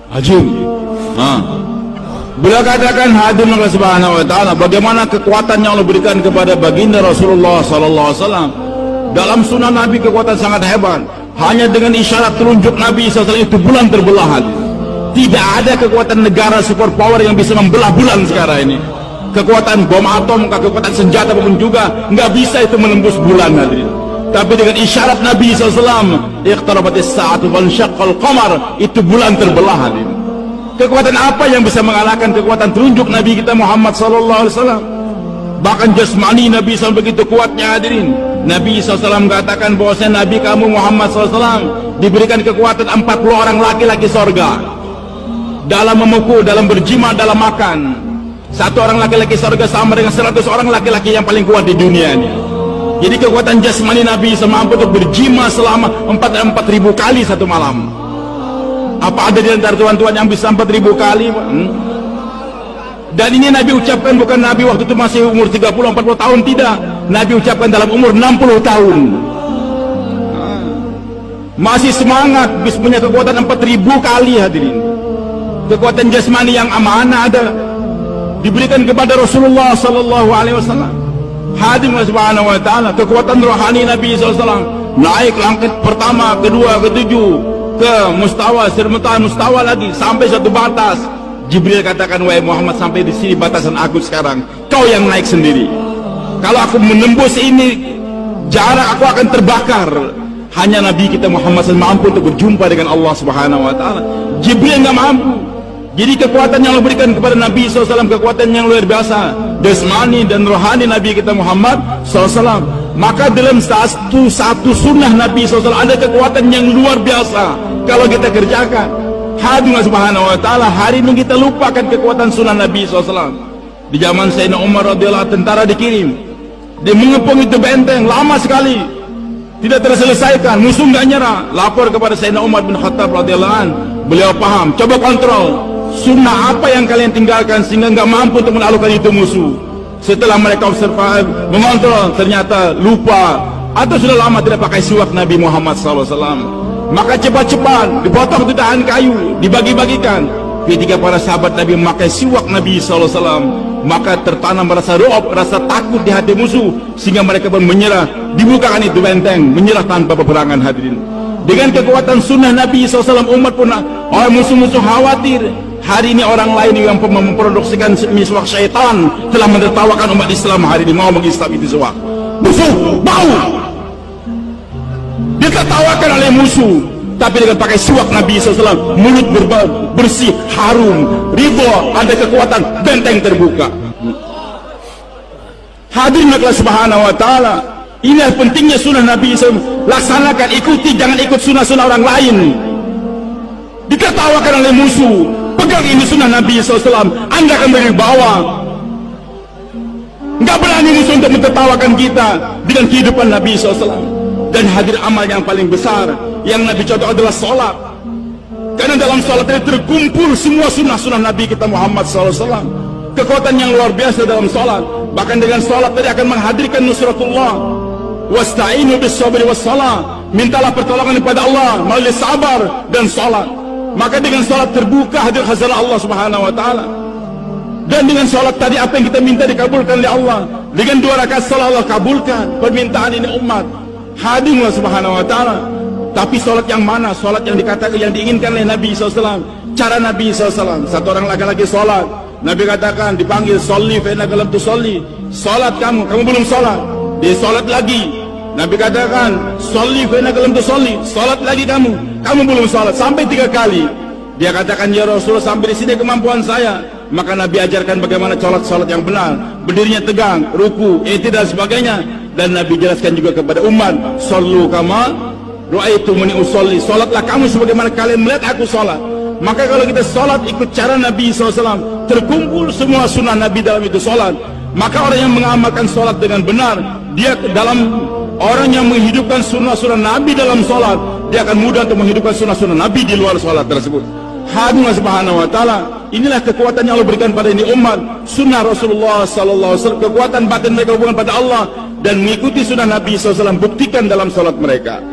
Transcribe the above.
Ajib. Beliau katakan hadirin Allah Subhanahu wa taala, bagaimana kekuatan yang Allah berikan kepada baginda Rasulullah sallallahu alaihi wasallam. Dalam sunnah Nabi kekuatan sangat hebat. Hanya dengan isyarat telunjuk Nabi SAW itu bulan terbelah. Tidak ada kekuatan negara super power yang bisa membelah bulan sekarang ini. Kekuatan bom atom, kekuatan senjata pun juga nggak bisa itu menembus bulan hadirin. Tapi dengan isyarat Nabi SAW, iqtarabatis sa'atu wan syaqqal qamar, itu bulan terbelah hadirin. Kekuatan apa yang bisa mengalahkan kekuatan telunjuk Nabi kita Muhammad sallallahu alaihi wasallam? Bahkan jasmani Nabi SAW begitu kuatnya hadirin. Nabi SAW katakan bahwasanya Nabi kamu Muhammad SAW diberikan kekuatan 40 orang laki-laki sorga dalam memukul, dalam berjima, dalam makan. Satu orang laki-laki sorga sama dengan 100 orang laki-laki yang paling kuat di dunia ini. Jadi kekuatan jasmani Nabi semampu untuk berjima selama 4.000 kali satu malam. Apa ada di antara tuan-tuan yang bisa 4.000 kali? Dan ini Nabi ucapkan, bukan Nabi waktu itu masih umur 30-40 tahun, tidak. Nabi ucapkan dalam umur 60 tahun. Masih semangat, bisa punya kekuatan 4.000 kali hadirin. Kekuatan jasmani yang amanah ada diberikan kepada Rasulullah sallallahu alaihi wasallam. Hadirin subhanahu wa ta'ala, kekuatan rohani Nabi SAW naik langkah pertama, kedua, ketujuh, ke mustawa, mustawa lagi sampai satu batas. Jibril katakan, wahai Muhammad, sampai di sini batasan aku sekarang, kau yang naik sendiri. Kalau aku menembus ini jarak, aku akan terbakar. Hanya Nabi kita Muhammad SAW mampu untuk berjumpa dengan Allah Subhanahu wa ta'ala. Jibril nggak mampu. Jadi kekuatan yang Allah berikan kepada Nabi SAW, kekuatan yang luar biasa, jasmani dan rohani Nabi kita Muhammad SAW. Maka dalam satu sunnah Nabi SAW ada kekuatan yang luar biasa. Kalau kita kerjakan, hadirin subhanahu wa ta'ala, hari ini kita lupakan kekuatan sunnah Nabi SAW. Di zaman Sayyidina Umar radhiyallahu, tentara dikirim, dia mengepung itu benteng lama sekali, tidak terselesaikan, musuh nggak nyerah. Lapor kepada Sayyidina Umar bin Khattab radhiyallahu an, beliau paham, coba kontrol sunnah apa yang kalian tinggalkan sehingga nggak mampu untuk menaklukkan itu musuh. Setelah mereka observasi, mengontrol, ternyata lupa atau sudah lama tidak pakai siwak Nabi Muhammad SAW. Maka cepat-cepat dipotong tudahan kayu, dibagi-bagikan. Ketika para sahabat Nabi memakai siwak Nabi SAW, maka tertanam rasa ru'ub, rasa takut di hati musuh, sehingga mereka pun menyerah. Dibukakan itu benteng, menyerah tanpa peperangan hadirin. Dengan kekuatan sunnah Nabi SAW, umat pun, orang musuh-musuh khawatir. Hari ini orang lain yang memproduksikan miswak syaitan telah menertawakan umat Islam hari ini, mau mengislam itu siwak. Musuh bau, ditertawakan oleh musuh, tapi dengan pakai siwak Nabi SAW, mulut bersih, harum, ridho, ada kekuatan, benteng terbuka. Hadirin Allah Subhanahu wa ta'ala, inilah pentingnya sunnah Nabi SAW. Laksanakan, ikuti, jangan ikut sunnah-sunnah orang lain. Ditertawakan oleh musuh, pegang ini sunnah Nabi SAW, Anda akan berwibawa. Nggak berani musuh untuk mentertawakan kita dengan kehidupan Nabi SAW. Dan hadir amal yang paling besar yang Nabi contoh adalah sholat. Karena dalam sholat ini terkumpul semua sunnah-sunnah Nabi kita Muhammad SAW. Kekuatan yang luar biasa dalam sholat. Bahkan dengan sholat tadi akan menghadirkan nusratullah. Wasta'inu bis sabri was salah, mintalah pertolongan kepada Allah melalui sabar dan sholat. Maka dengan sholat terbuka hadir khazanah Allah Subhanahu wa ta'ala. Dan dengan sholat tadi apa yang kita minta dikabulkan oleh Allah. Dengan 2 rakaat sholat Allah kabulkan permintaan ini umat. Hadirin Subhanahu wa ta'ala. Tapi sholat yang mana? Sholat yang dikatakan, yang diinginkan oleh Nabi SAW. Cara Nabi SAW, satu orang laki-laki sholat, Nabi katakan, dipanggil, sholli fa innaka lam tusolli. Sholat kamu belum sholat. Dia sholat lagi, Nabi katakan, sholli fa innaka lam tusolli. Sholat lagi kamu belum sholat. Sampai 3 kali. Dia katakan, ya Rasulullah, sampai di sini kemampuan saya. Maka Nabi ajarkan bagaimana sholat yang benar, berdirinya tegang, ruku, dan sebagainya. Dan Nabi jelaskan juga kepada umat, shollu kama ra'aitumuni usolli. Sholatlah kamu sebagaimana kalian melihat aku sholat. Maka kalau kita sholat ikut cara Nabi SAW, terkumpul semua sunnah Nabi dalam itu sholat. Maka orang yang mengamalkan sholat dengan benar, dia dalam orang yang menghidupkan sunnah-sunnah Nabi dalam sholat, dia akan mudah untuk menghidupkan sunnah-sunnah Nabi di luar sholat tersebut. Hadirin Subhanahu wa ta'ala, inilah kekuatan yang Allah berikan pada ini umat. Sunnah Rasulullah sallallahu alaihi wasallam, kekuatan batin mereka hubungan pada Allah dan mengikuti sunnah Nabi SAW, buktikan dalam sholat mereka.